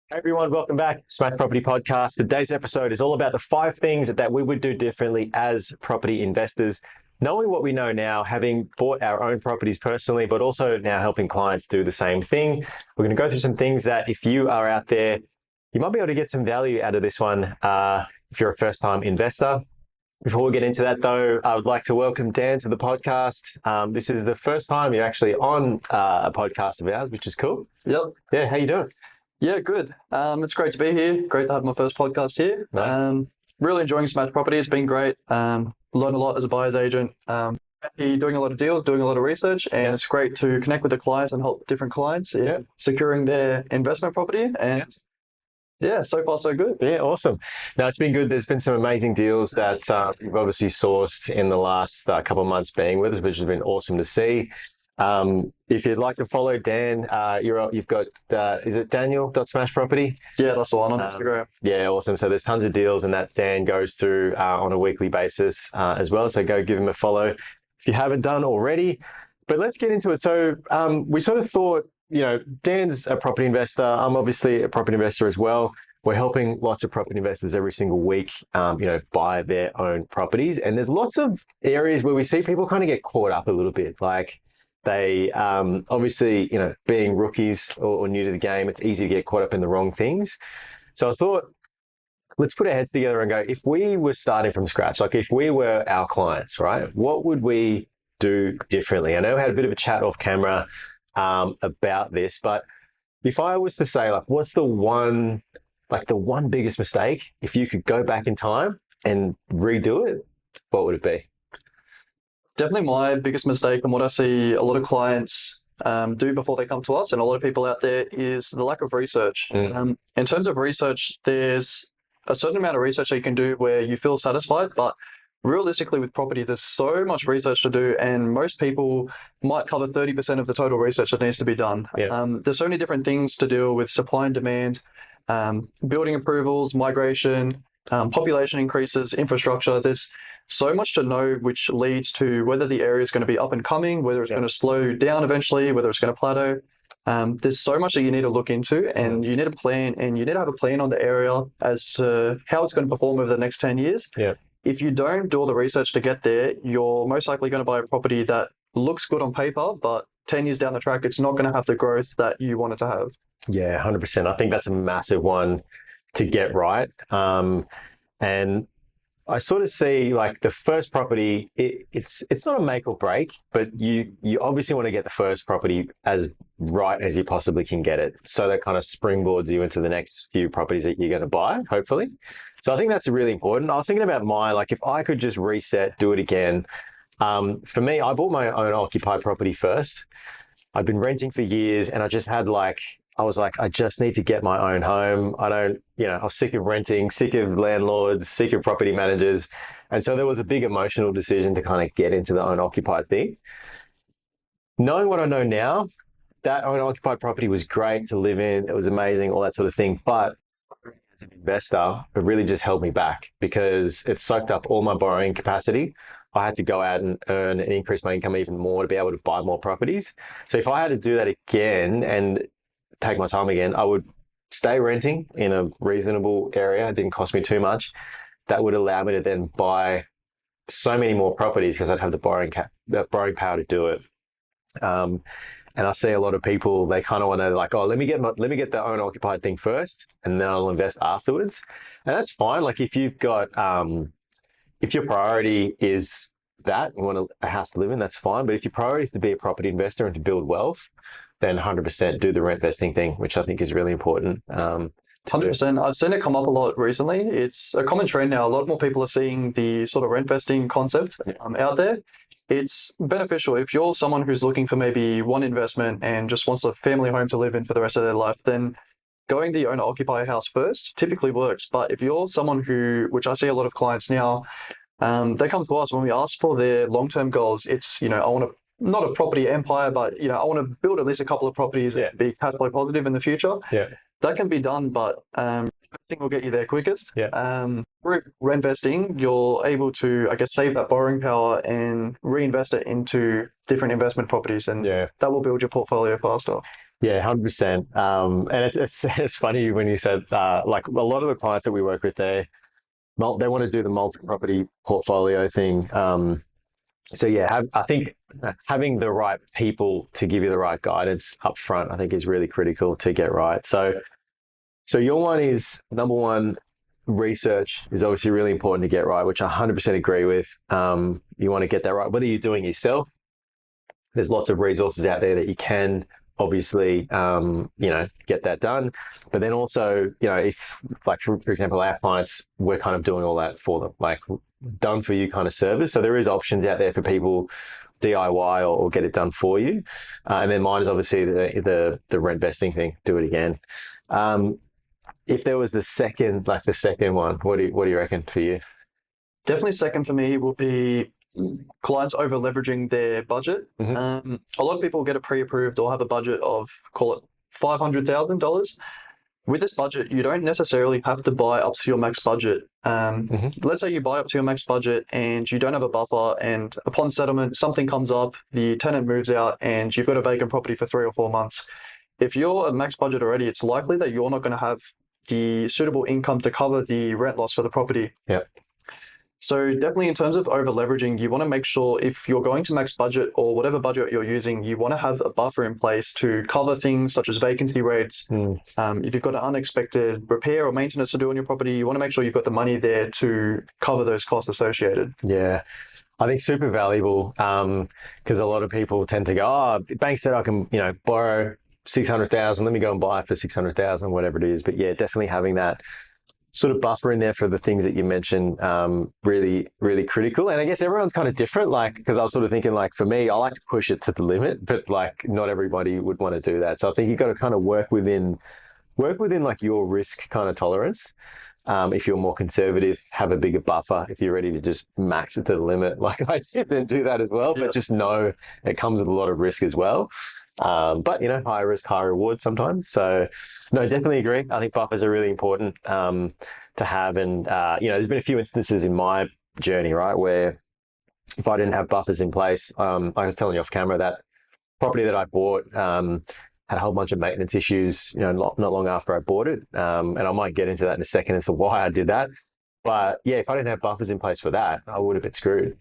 Hey everyone, welcome back. Smash Property Podcast. Today's episode is all about the 5 things that we would do differently as property investors. Knowing what we know now, having bought our own properties personally, but also now helping clients do the same thing. We're going to go through some things that if you are out there, you might be able to get some value out of this one if you're a first-time investor. Before we get into that though, I would like to welcome Dan to the podcast. This is the first time you're actually on a podcast of ours, which is cool. Yep. Yeah, how you doing? Yeah, good. It's great to be here. Great to have my first podcast here. Nice. Really enjoying Smash Property. It's been great. Learned a lot as a buyer's agent. Doing a lot of deals, doing a lot of research, and it's great to connect with the clients and help different clients in securing their investment property. And yeah, so far so good. Yeah, awesome. No, it's been good. There's been some amazing deals that you've obviously sourced in the last couple of months being with us, which has been awesome to see. If you'd like to follow Dan, you've got, is it Daniel.smashproperty? Yeah, that's the one on Instagram. Yeah, awesome. So there's tons of deals and that Dan goes through on a weekly basis as well. So go give him a follow if you haven't done already. But let's get into it. So we sort of thought, Dan's a property investor. I'm obviously a property investor as well. We're helping lots of property investors every single week, buy their own properties. And there's lots of areas where we see people kind of get caught up a little bit. Like they obviously, being rookies or new to the game, it's easy to get caught up in the wrong things. So I thought, let's put our heads together and go, if we were starting from scratch, like if we were our clients, right, what would we do differently? I know we had a bit of a chat off camera about this, but if I was to say, like, what's the one biggest mistake, if you could go back in time and redo it, what would it be? Definitely my biggest mistake, and what I see a lot of clients do before they come to us and a lot of people out there, is the lack of research. In terms of research, there's a certain amount of research that you can do where you feel satisfied, but realistically with property, there's so much research to do, and most people might cover 30% of the total research that needs to be done. There's so many different things to deal with: supply and demand, building approvals, migration, population increases, infrastructure. There's so much to know, which leads to whether the area is going to be up and coming, whether it's going to slow down eventually, whether it's going to plateau. There's so much that you need to look into, and you need a plan, and you need to have a plan on the area as to how it's going to perform over the next 10 years. If you don't do all the research to get there, you're most likely going to buy a property that looks good on paper, but 10 years down the track, it's not going to have the growth that you want it to have. Yeah, 100%. I think that's a massive one to get right. And I sort of see, like, the first property, it's not a make or break, but you obviously want to get the first property as right as you possibly can get it. So that kind of springboards you into the next few properties that you're going to buy, hopefully. So I think that's really important. I was thinking about like if I could just reset, do it again. For me, I bought my own occupied property first. I'd been renting for years, and I just had I was like, I just need to get my own home. I was sick of renting, sick of landlords, sick of property managers. And so there was a big emotional decision to kind of get into the own occupied thing. Knowing what I know now, that own occupied property was great to live in. It was amazing, all that sort of thing. But as an investor, it really just held me back because it soaked up all my borrowing capacity. I had to go out and earn and increase my income even more to be able to buy more properties. So if I had to do that again and take my time again, I would stay renting in a reasonable area. It didn't cost me too much. That would allow me to then buy so many more properties because I'd have the borrowing power to do it. And I see a lot of people, they kind of want to let me get the own occupied thing first, and then I'll invest afterwards. And that's fine. Like if you've got, if your priority is that you want a house to live in, that's fine. But if your priority is to be a property investor and to build wealth, then 100% do the Rentvesting thing, which I think is really important. 100%. I've seen it come up a lot recently. It's a common trend now. A lot more people are seeing the sort of Rentvesting concept out there. It's beneficial if you're someone who's looking for maybe one investment and just wants a family home to live in for the rest of their life. Then going the owner-occupier house first typically works. But if you're someone which I see a lot of clients now, they come to us when we ask for their long-term goals. It's, I want not a property empire, but I want to build at least a couple of properties and be cash flow positive in the future. That can be done, but investing will get you there quickest. Through Rentvesting, you're able to, save that borrowing power and reinvest it into different investment properties, and that will build your portfolio faster. Yeah, 100%. And it's funny when you said like a lot of the clients that we work with, they want to do the multi-property portfolio thing. So yeah, I think having the right people to give you the right guidance up front, I think is really critical to get right. So your one is number one, research is obviously really important to get right, which I 100% agree with. You want to get that right, whether you're doing it yourself. There's lots of resources out there that you can obviously, get that done. But then also, if like, for example, our clients, we're kind of doing all that for them, like done for you kind of service. So there is options out there for people DIY or get it done for you. And then mine is obviously the Rentvesting thing, do it again. If there was the second one, what do you reckon for you? Definitely second for me will be clients over leveraging their budget. A lot of people get it pre-approved or have a budget of, call it $500,000. With this budget, you don't necessarily have to buy up to your max budget. Let's say you buy up to your max budget and you don't have a buffer, and upon settlement, something comes up, the tenant moves out, and you've got a vacant property for 3 or 4 months. If you're at max budget already, it's likely that you're not going to have the suitable income to cover the rent loss for the property. Yeah. So definitely in terms of over leveraging, you want to make sure if you're going to max budget or whatever budget you're using, you want to have a buffer in place to cover things such as vacancy rates. If you've got an unexpected repair or maintenance to do on your property, you want to make sure you've got the money there to cover those costs associated. Yeah. I think super valuable because a lot of people tend to go, oh, the bank said I can, borrow 600,000. Let me go and buy it for 600,000, whatever it is. But yeah, definitely having that sort of buffer in there for the things that you mentioned, really, really critical. And I guess everyone's kind of different, like, because I was sort of thinking, like, for me, I like to push it to the limit, but like not everybody would want to do that. So I think you've got to kind of work within like your risk kind of tolerance. If you're more conservative, have a bigger buffer. If you're ready to just max it to the limit, like I did, then do that as well. But just know it comes with a lot of risk as well. But higher risk, higher reward sometimes. So no, definitely agree. I think buffers are really important to have. And there's been a few instances in my journey, right, where if I didn't have buffers in place, like I was telling you off camera, that property that I bought had a whole bunch of maintenance issues, not long after I bought it. And I might get into that in a second as to why I did that. But yeah, if I didn't have buffers in place for that, I would have been screwed.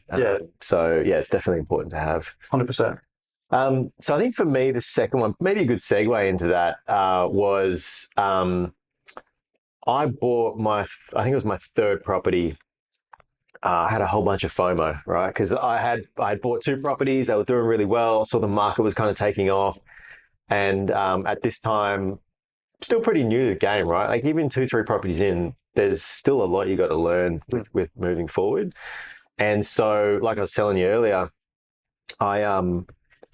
So yeah, it's definitely important to have. 100%. So I think for me, the second one, maybe a good segue into that, was I bought I think it was my third property. I had a whole bunch of FOMO, right? Because I had bought two properties that were doing really well. I saw the market was kind of taking off. And at this time, still pretty new to the game, right? Like even 2-3 properties in, there's still a lot you got to learn with moving forward. And so, like I was telling you earlier,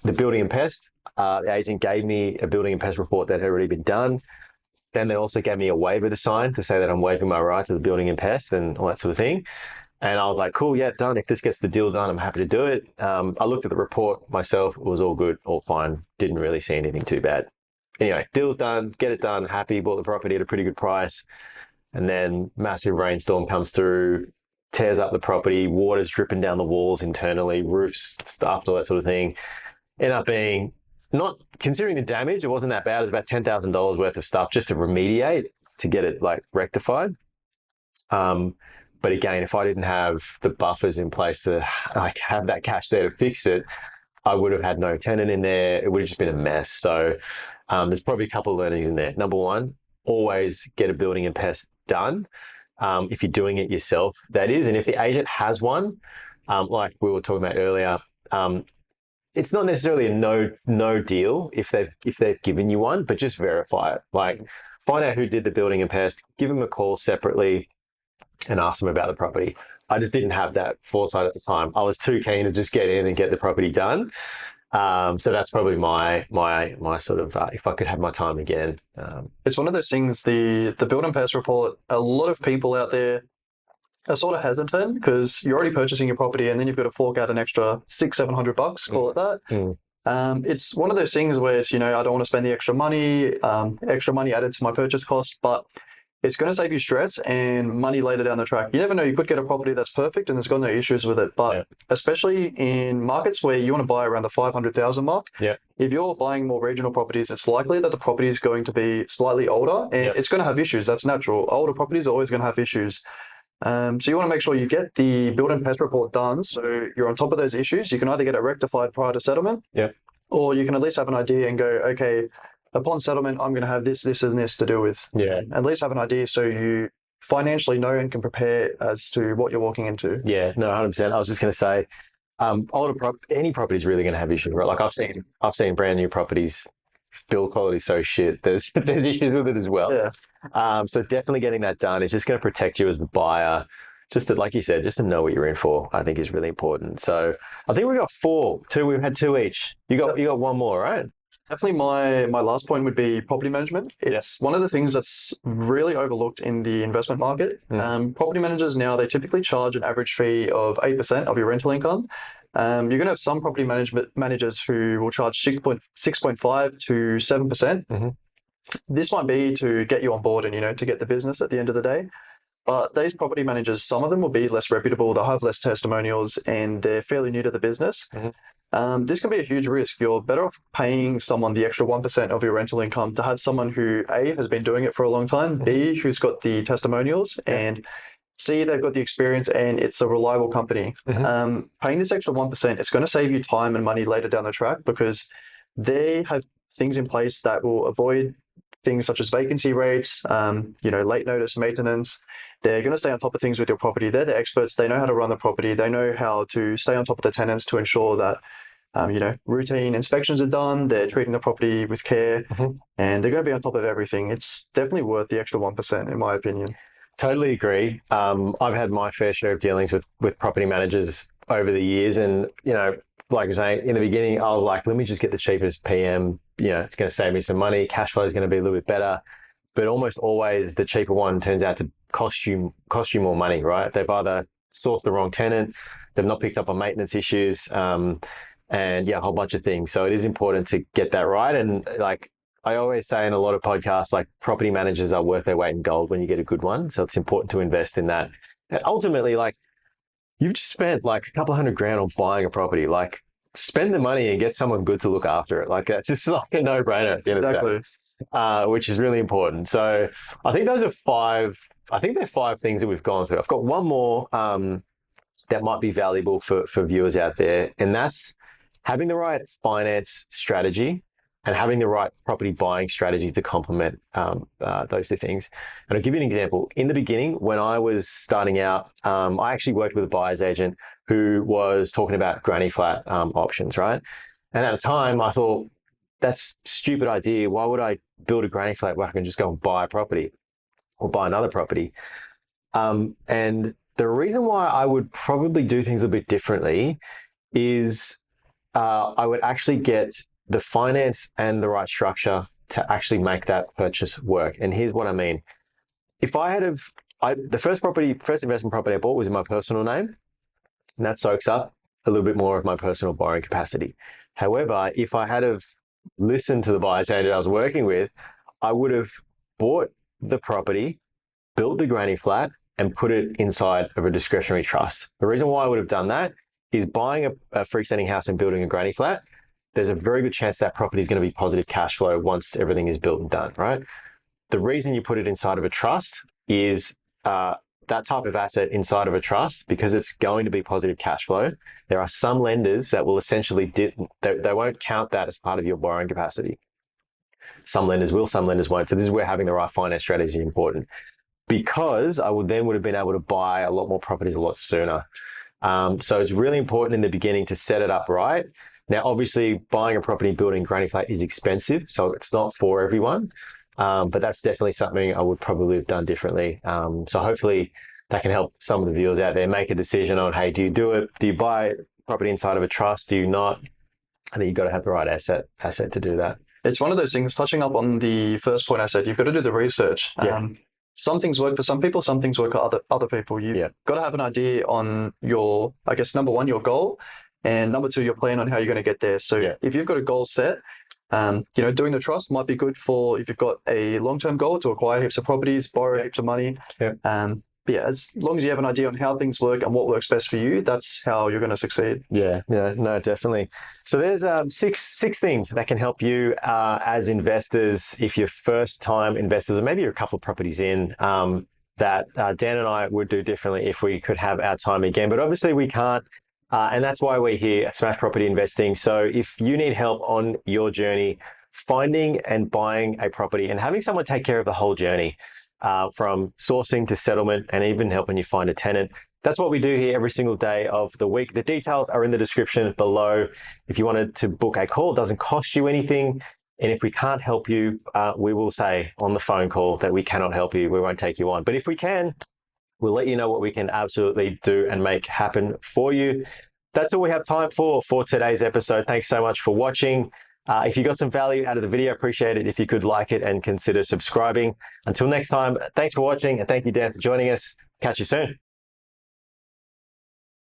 the building and pest, the agent gave me a building and pest report that had already been done. Then they also gave me a waiver to sign to say that I'm waiving my right to the building and pest and all that sort of thing. And I was like, cool, yeah, done. If this gets the deal done, I'm happy to do it. I looked at the report myself. It was all good, all fine. Didn't really see anything too bad. Anyway, deal's done, get it done, happy, bought the property at a pretty good price. And then massive rainstorm comes through, tears up the property, water's dripping down the walls internally, roofs stuffed, all that sort of thing. Ended up being, not considering the damage, it wasn't that bad. It was about $10,000 worth of stuff just to remediate, to get it like rectified. But again, if I didn't have the buffers in place to like have that cash there to fix it, I would have had no tenant in there. It would have just been a mess. So there's probably a couple of learnings in there. Number one, always get a building and pest done. If you're doing it yourself, that is. And if the agent has one, like we were talking about earlier, it's not necessarily a no deal if they've given you one, but just verify it. Like find out who did the building and pest, give them a call separately, and ask them about the property. I just didn't have that foresight at the time. I was too keen to just get in and get the property done. So that's probably my sort of if I could have my time again. It's one of those things. The build and pest report. A lot of people out there are sort of hesitant because you're already purchasing your property and then you've got to fork out an extra $600-700, call it that. It's one of those things where it's, I don't want to spend the extra money added to my purchase cost, but it's going to save you stress and money later down the track. You never know, you could get a property that's perfect and there's got no issues with it. But especially in markets where you want to buy around the 500,000 mark, if you're buying more regional properties, it's likely that the property is going to be slightly older and it's going to have issues. That's natural. Older properties are always going to have issues. So you want to make sure you get the build and pest report done so you're on top of those issues. You can either get it rectified prior to settlement, or you can at least have an idea and go, okay, upon settlement, I'm going to have this, this, and this to do with. At least have an idea so you financially know and can prepare as to what you're walking into. Yeah, no, 100%. I was just going to say, any property is really going to have issues, right? Like I've seen brand new properties, build quality so shit. There's issues with it as well. So definitely getting that done is just going to protect you as the buyer. Just to, like you said, just to know what you're in for, I think is really important. So I think we got two. We've had two each. You got one more, right? Definitely my last point would be property management. It's one of the things that's really overlooked in the investment market. Property managers now, they typically charge an average fee of 8% of your rental income. You're going to have some property managers who will charge 6.5 to 7%. This might be to get you on board and, to get the business at the end of the day. But these property managers, some of them will be less reputable, they'll have less testimonials, and they're fairly new to the business. This can be a huge risk. You're better off paying someone the extra 1% of your rental income to have someone who, A, has been doing it for a long time, B, who's got the testimonials, and C, they've got the experience and it's a reliable company. Paying this extra 1%, it's going to save you time and money later down the track because they have things in place that will avoid things such as vacancy rates, late notice maintenance. They're going to stay on top of things with your property. They're the experts. They know how to run the property. They know how to stay on top of the tenants to ensure that, routine inspections are done. They're treating the property with care, and they're going to be on top of everything. It's definitely worth the extra 1%, in my opinion. Totally agree. I've had my fair share of dealings with property managers over the years, and like I say, in the beginning, I was like, let me just get the cheapest PM. It's going to save me some money. Cash flow is going to be a little bit better. But almost always the cheaper one turns out to cost you more money, right? They've either sourced the wrong tenant, they've not picked up on maintenance issues, and a whole bunch of things. So it is important to get that right. And like I always say in a lot of podcasts, like property managers are worth their weight in gold when you get a good one. So it's important to invest in that. And ultimately, like you've just spent like a couple $100,000 on buying a property. Like spend the money and get someone good to look after it. Like that's just like a no-brainer at the end of the day, which is really important. So I think those are five. I think they're five things that we've gone through. I've got one more that might be valuable for viewers out there, and that's having the right finance strategy and having the right property buying strategy to complement those two things. And I'll give you an example. In the beginning, when I was starting out, I actually worked with a buyer's agent who was talking about granny flat options, right? And at the time, I thought, that's a stupid idea. Why would I build a granny flat where I can just go and buy a property or buy another property? And the reason why I would probably do things a bit differently is I would actually get the finance and the right structure to actually make that purchase work. And here's what I mean. If I had the first investment property I bought was in my personal name, and that soaks up a little bit more of my personal borrowing capacity. However, if I had have listened to the buyer's agent I was working with, I would have bought the property, built the granny flat, and put it inside of a discretionary trust. The reason why I would have done that is buying a freestanding house and building a granny flat, there's a very good chance that property is going to be positive cash flow once everything is built and done, right? The reason you put it inside of a trust is that type of asset inside of a trust, because it's going to be positive cash flow. There are some lenders that will essentially, they won't count that as part of your borrowing capacity. Some lenders will, some lenders won't. So this is where having the right finance strategy is important, because I would have been able to buy a lot more properties a lot sooner. So it's really important in the beginning to set it up right. Now, obviously, buying a property, building granny flat is expensive, so it's not for everyone. But that's definitely something I would probably have done differently. So hopefully that can help some of the viewers out there make a decision on, hey, do you do it? Do you buy property inside of a trust? Do you not? I think you've got to have the right asset to do that. It's one of those things, touching up on the first point I said, you've got to do the research. Some things work for some people, some things work for other people. You've got to have an idea on your, I guess, number one, your goal, and number two, your plan on how you're going to get there. So if you've got a goal set, Doing the trust might be good for if you've got a long-term goal to acquire heaps of properties, borrow heaps of money. But yeah, as long as you have an idea on how things work and what works best for you, that's how you're going to succeed. Yeah, no, definitely. So there's six things that can help you as investors if you're first-time investors, or maybe you're a couple of properties in, that Dan and I would do differently if we could have our time again. But obviously we can't. And that's why we're here at Smash Property Investing. So if you need help on your journey, finding and buying a property and having someone take care of the whole journey, from sourcing to settlement and even helping you find a tenant, that's what we do here every single day of the week. The details are in the description below. If you wanted to book a call, it doesn't cost you anything. And if we can't help you, we will say on the phone call that we cannot help you. We won't take you on. But if we can, we'll let you know what we can absolutely do and make happen for you. That's all we have time for today's episode. Thanks so much for watching. If you got some value out of the video, appreciate it if you could like it and consider subscribing. Until next time, thanks for watching, and thank you, Dan, for joining us. Catch you soon.